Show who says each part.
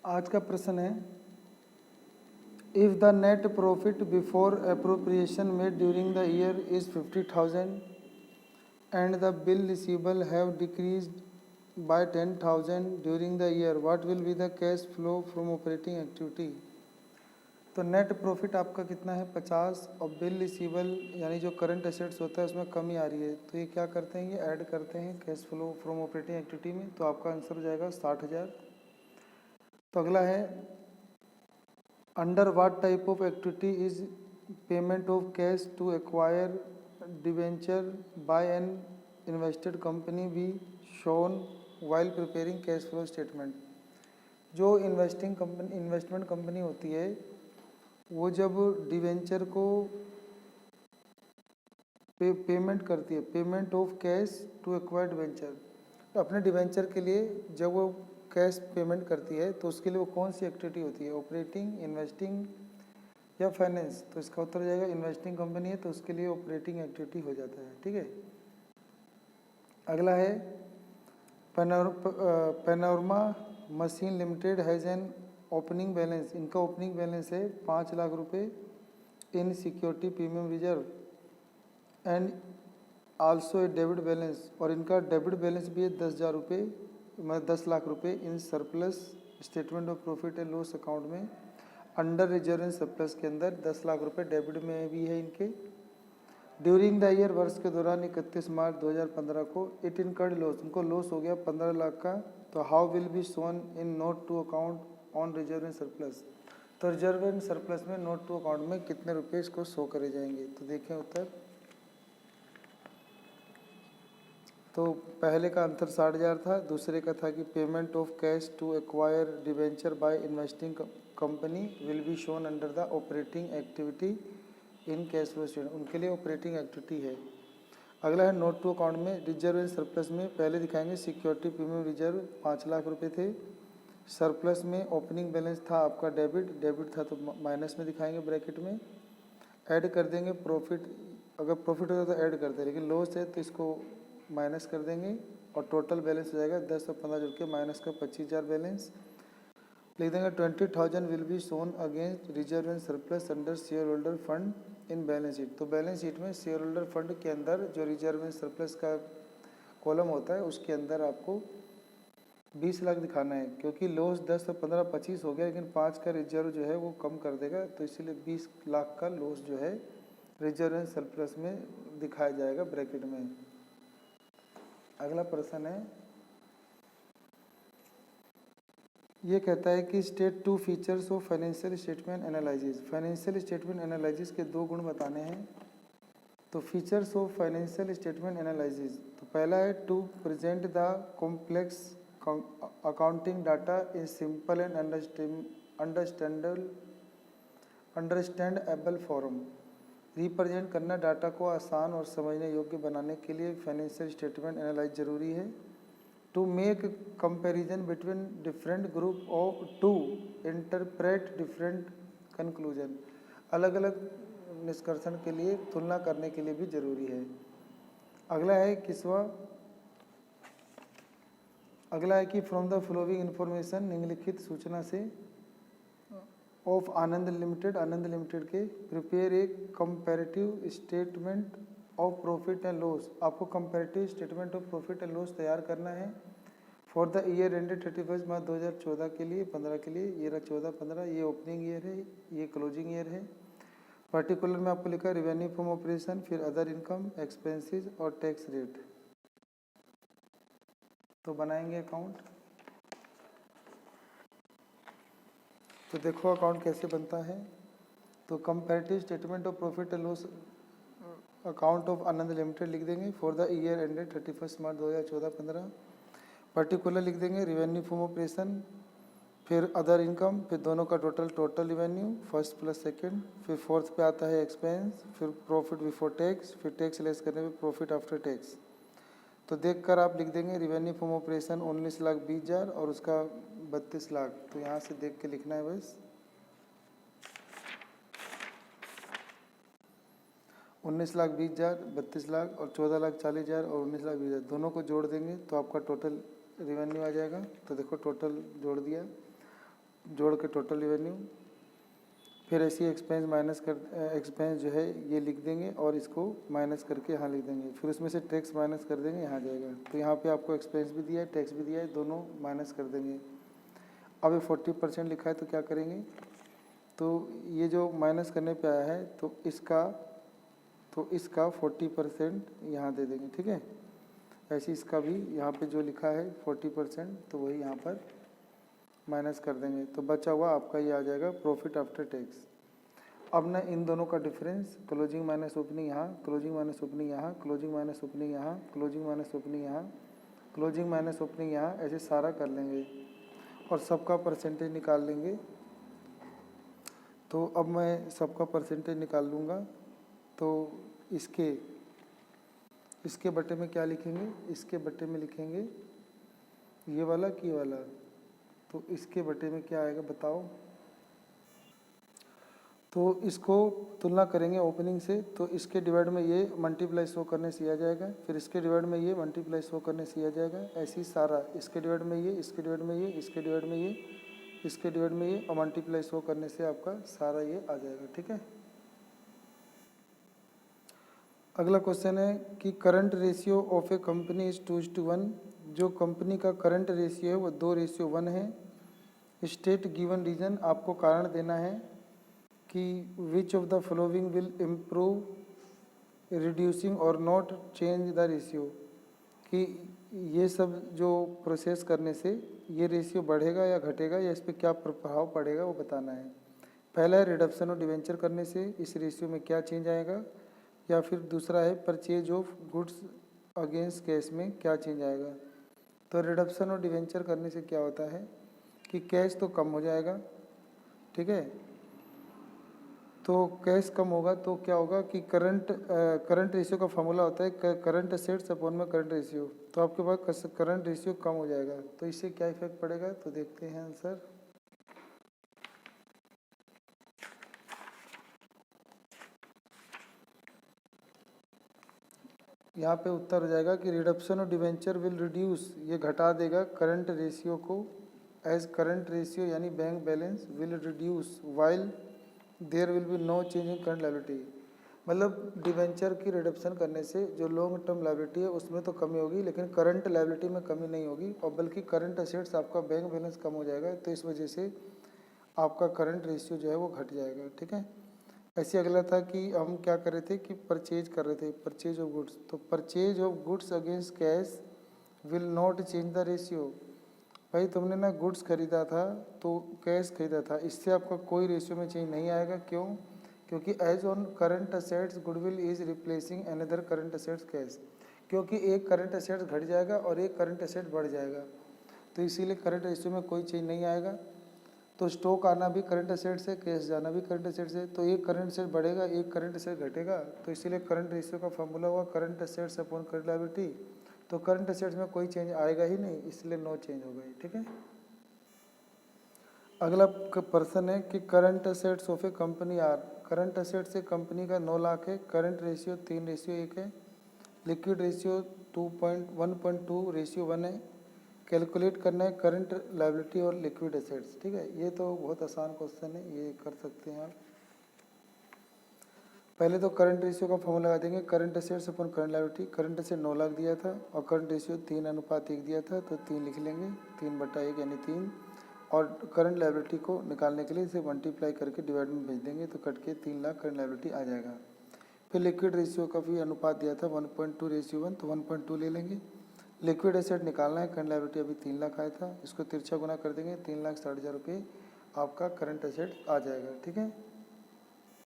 Speaker 1: आज का प्रश्न है, if the net profit before appropriation made during the year is 50,000 and the bill receivable have decreased bye 10,000 during the year, what will be the cash flow from operating activity. तो net profit आपका कितना है 50 और bill receivable यानी जो current assets होता है उसमें कमी आ रही है, तो ये क्या करते हैं, ये ऐड करते हैं cash flow from operating activity में, तो आपका आंसर हो जाएगा 60,000। तो अगला है, under what type of activity is payment of cash to acquire debenture by an invested company be shown while preparing cash flow statement. जो इन्वेस्टमेंट कंपनी होती है वो जब डिवेंचर को पेमेंट करती है, payment of cash to acquired debenture, तो अपने डिवेंचर के लिए जब वो कैश पेमेंट करती है तो उसके लिए वो कौन सी एक्टिविटी होती है, ऑपरेटिंग, इन्वेस्टिंग या फाइनेंस। तो इसका उत्तर जाएगा इन्वेस्टिंग कंपनी है तो उसके लिए ऑपरेटिंग एक्टिविटी हो जाता है। ठीक है, अगला है, panorama machine limited has an opening balance, इनका ओपनिंग बैलेंस है 5 लाख रुपए इन security premium reserve and also a debit balance, और इनका डेबिट बैलेंस भी है 10,000 रुपये, मतलब 10 लाख रुपए in surplus statement of profit and loss account में, अंडर रिजर्व एंड सरप्लस के अंदर 10 लाख रुपए डेबिट में भी है इनके। ड्यूरिंग द ईयर, वर्ष के दौरान 31 मार्च 2015 को इट इनकर्ड लॉस, उनको लॉस हो गया 15 लाख का, तो how will be shown in note to account on reserve and surplus. तो रिजर्व एंड सरप्लस में नोट टू अकाउंट में कितने रुपए इसको शो करे जाएंगे, तो देखें उत्तर। तो पहले का आंसर 60,000 था, दूसरे का था कि payment of cash to acquire debenture by investing company will be shown under the operating activity in cash flow statement, उनके लिए ऑपरेटिंग एक्टिविटी है। अगला है नोट टू अकाउंट में रिजर्व एंड सरप्लस में, पहले दिखाएंगे सिक्योरिटी प्रीमियम रिजर्व 5 लाख रुपए थे, सरप्लस में ओपनिंग बैलेंस था आपका डेबिट था तो माइनस में दिखाएंगे ब्रैकेट में, ऐड कर देंगे प्रॉफिट, अगर प्रॉफिट होता तो ऐड करते, लेकिन लॉस है तो इसको माइनस कर देंगे और टोटल बैलेंस हो जाएगा 10 और 15 जुड़ के माइनस का 25,000 बैलेंस लिख देंगे। 20,000 will be shown against reserve and surplus under share holder fund in balance sheet. तो बैलेंस शीट में शेयर होल्डर फंड के अंदर जो रिजर्व एंड सरप्लस का कॉलम होता है उसके अंदर आपको 20 लाख दिखाना है, क्योंकि लॉस 10 और 15 25 हो गया, लेकिन 5 का रिजर्व जो है वो कम कर देगा, तो इसीलिए 20 लाख का लॉस जो है रिजर्व एंड सरप्लस में दिखाया जाएगा ब्रैकेट में। अगला प्रश्न है, ये कहता है कि state 2 features of financial statement analysis. Financial statement analysis के 2 गुण बताने हैं। तो features of financial statement analysis, तो पहला है to present the complex accounting data in simple and understandable form, represent करना डाटा को आसान और समझने योग्य बनाने के लिए फाइनेंशियल स्टेटमेंट एनालाइज जरूरी है। To make comparison between different group of to interpret different conclusion, अलग अलग निष्कर्षण के लिए तुलना करने के लिए भी जरूरी है। अगला है कि फ्रॉम द फॉलोइंग इंफॉर्मेशन, निम्नलिखित सूचना से ऑफ आनंद लिमिटेड के prepare a comparative statement of profit and loss, आपको comparative statement of profit and loss तैयार करना है for the year ended 31 March 2014 के लिए, 15 के लिए, ये रहा 14-15, ये ओपनिंग ईयर है, ये क्लोजिंग ईयर है। पर्टिकुलर में आपको लिखा रेवेन्यू फ्रॉम ऑपरेशन, फिर अदर इनकम, एक्सपेंसेस और टैक्स रेट। तो बनाएंगे अकाउंट। तो देखो अकाउंट कैसे बनता है। तो comparative statement of profit and loss account of Anand limited लिख देंगे for the year ended 31 March 2014-15। Particular लिख देंगे रेवेन्यू फ्रॉम ऑपरेशन, फिर अदर इनकम, फिर दोनों का total revenue first plus second, फिर फोर्थ पे आता है एक्सपेंस, फिर प्रॉफिट बिफोर टैक्स, फिर टैक्स लेस करने पे प्रॉफिट आफ्टर टैक्स। तो देखकर आप लिख देंगे रेवेन्यू फ्रॉम ऑपरेशन 19,20,000 और उसका 32 लाख। तो यहाँ से देख के लिखना है बस 19,20,000, 32 लाख और 14,40,000 और 19,20,000 दोनों को जोड़ देंगे तो आपका टोटल रेवेन्यू आ जाएगा। तो देखो टोटल जोड़ दिया, जोड़ के टोटल रेवेन्यू, फिर ऐसी एक्सपेंस जो है ये लिख देंगे और इसको माइनस करके यहाँ लिख देंगे, फिर उसमें से टैक्स माइनस कर देंगे, यहाँ जाएगा। तो यहाँ पे आपको एक्सपेंस भी दिया है, टैक्स भी दिया है, दोनों माइनस कर देंगे। अब ये 40% लिखा है तो क्या करेंगे, तो ये जो माइनस करने पे आया है तो इसका 40% यहाँ दे देंगे, ठीक है। ऐसे इसका भी यहाँ पे जो लिखा है 40% तो वही यहाँ पर माइनस कर देंगे, तो बचा हुआ आपका ये आ जाएगा प्रॉफिट आफ्टर टैक्स। अब ना इन दोनों का डिफरेंस क्लोजिंग माइनस ओपनिंग यहाँ, क्लोजिंग माइनस ओपनिंग यहाँ, क्लोजिंग माइनस ओपनिंग यहाँ, क्लोजिंग माइनस ओपनिंग यहाँ, क्लोजिंग माइनस ओपनिंग यहाँ, ऐसे सारा कर लेंगे और सबका परसेंटेज निकाल लेंगे। तो अब मैं सबका परसेंटेज निकाल लूँगा, तो इसके बटे में क्या लिखेंगे, इसके बटे में लिखेंगे ये वाला कि ये वाला, तो इसके बटे में क्या आएगा बताओ। तो इसको तुलना करेंगे ओपनिंग से, तो इसके डिवाइड में ये मल्टीप्लाई शो करने से आ जाएगा, फिर इसके डिवाइड में ये मल्टीप्लाई शो करने से आ जाएगा, ऐसे ही सारा इसके डिवाइड में ये, इसके डिवाइड में ये, इसके डिवाइड में ये, इसके डिवाइड में ये और मल्टीप्लाई शो करने से आपका सारा ये आ जाएगा, ठीक है। अगला क्वेश्चन है कि current ratio of a company is 2:1। जो कंपनी का करंट रेशियो है वो 2:1 है। स्टेट गिवन रीजन, आपको कारण देना है कि which of the following will improve reducing और नॉट चेंज द रेशियो, कि ये सब जो प्रोसेस करने से ये रेशियो बढ़ेगा या घटेगा या इस पर क्या प्रभाव पड़ेगा वो बताना है। पहला है रिडक्शन ऑफ डिवेंचर करने से इस रेशियो में क्या चेंज आएगा, या फिर दूसरा है purchase of goods against cash में क्या चेंज आएगा। तो रिडक्शन ऑफ डिवेंचर करने से क्या होता है कि कैश तो कम हो जाएगा, ठीक है। तो कैश कम होगा तो क्या होगा कि करंट रेशियो का फॉर्मूला होता है करंट असेट्स अपॉन में करंट रेशियो, तो आपके पास करंट रेशियो कम हो जाएगा, तो इससे क्या इफेक्ट पड़ेगा, तो देखते हैं आंसर। यहाँ पे उत्तर हो जाएगा कि reduction of debenture will reduce, ये घटा देगा करंट रेशियो को, एज करंट रेशियो यानी bank balance will reduce while there will be no change in current liability. मतलब डिवेंचर की रिडक्शन करने से जो लॉन्ग टर्म लायबिलिटी है उसमें तो कमी होगी, लेकिन करंट लायबिलिटी में कमी नहीं होगी, और बल्कि करंट असेट्स आपका बैंक बैलेंस कम हो जाएगा, तो इस वजह से आपका करंट रेशियो जो है वो घट जाएगा, ठीक है। ऐसे अगला था कि हम क्या कर रहे थे कि परचेज कर रहे थे, परचेज ऑफ गुड्स, तो purchase of goods against cash will not change the ratio. भाई तुमने ना गुड्स खरीदा था तो कैश खरीदा था, इससे आपका कोई रेशियो में चेंज नहीं आएगा। क्यों? क्योंकि as on current assets goodwill is replacing another current assets cash, क्योंकि एक करंट असेट्स घट जाएगा और एक करंट असेट बढ़ जाएगा, तो इसीलिए करंट रेशियो में कोई चेंज नहीं आएगा। तो स्टॉक आना भी करंट असेट्स है, कैश जाना भी करंट असेट्स है, तो एक करंट असेट बढ़ेगा एक करंट असेट घटेगा, तो इसीलिए करंट रेशियो का फॉर्मूला हुआ current assets upon current liability. तो करंट असेट्स में कोई चेंज आएगा ही नहीं, इसलिए नो चेंज हो गई, ठीक है। अगला पर्सन है कि current assets of a company are, current assets से कंपनी का 9 लाख है, करंट रेशियो 3:1 है, लिक्विड रेशियो 1.2:1 है। कैलकुलेट करना है करंट लायबिलिटी और लिक्विड एसेट्स, ठीक है। ये तो बहुत आसान क्वेश्चन है, ये कर सकते हैं आप। पहले तो करंट रेशियो का फॉर्मूला लगा देंगे, current assets upon current liability, current asset 9 lakh दिया था और करंट रेशियो 3:1 दिया था, तो 3 लिख लेंगे, 3/1 यानी 3, और करंट लायबिलिटी को निकालने के लिए इसे मल्टीप्लाई करके डिवाइड में भेज देंगे, तो कट के 3 लाख करंट लायबिलिटी आ जाएगा। फिर लिक्विड रेशियो का भी अनुपात दिया था 1.2:1, तो 1.2 ले लेंगे। लिक्विड एसेट निकालना है, करंट लायबिलिटी अभी 3 लाख आया था, इसको तिरछा गुना कर देंगे, 3,60,000 रुपये आपका करंट एसेट आ जाएगा, ठीक है।